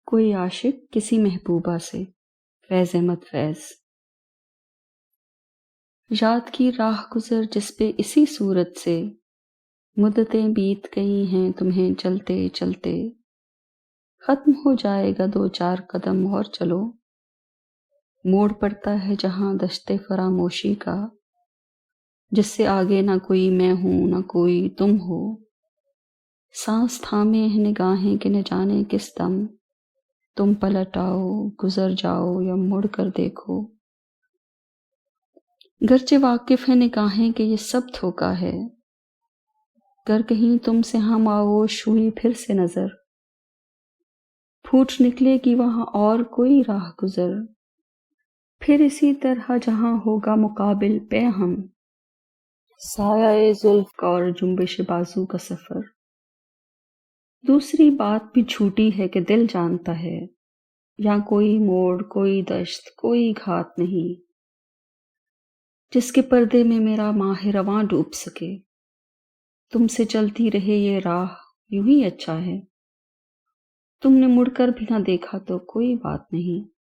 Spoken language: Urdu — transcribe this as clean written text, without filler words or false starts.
کوئی عاشق کسی محبوبہ سے، فیض احمد فیض۔ یاد کی راہ گزر جس پہ اسی صورت سے، مدتیں بیت گئی ہیں تمہیں چلتے چلتے، ختم ہو جائے گا دو چار قدم اور چلو، موڑ پڑتا ہے جہاں دشت فراموشی کا، جس سے آگے نہ کوئی میں ہوں نہ کوئی تم ہو، سانس تھامے ہیں نگاہیں کہ نہ جانے کس دم، تم پلٹ آؤ گزر جاؤ یا مڑ کر دیکھو، گرچہ واقف ہے نگاہیں کہ یہ سب دھوکا ہے، گر کہیں تم سے ہم آغوش ہوئی پھر سے نظر، پھوٹ نکلے گی وہاں اور کوئی راہ گزر، پھر اسی طرح جہاں ہوگا مقابل پہ ہم، سایہ زلف کا اور جنبش بازو کا سفر۔ دوسری بات بھی جھوٹی ہے کہ دل جانتا ہے، یہاں کوئی موڑ کوئی دشت کوئی گھات نہیں، جس کے پردے میں میرا ماہ رواں ڈوب سکے، تم سے چلتی رہے یہ راہ یوں ہی اچھا ہے، تم نے مڑ کر بھی نہ دیکھا تو کوئی بات نہیں۔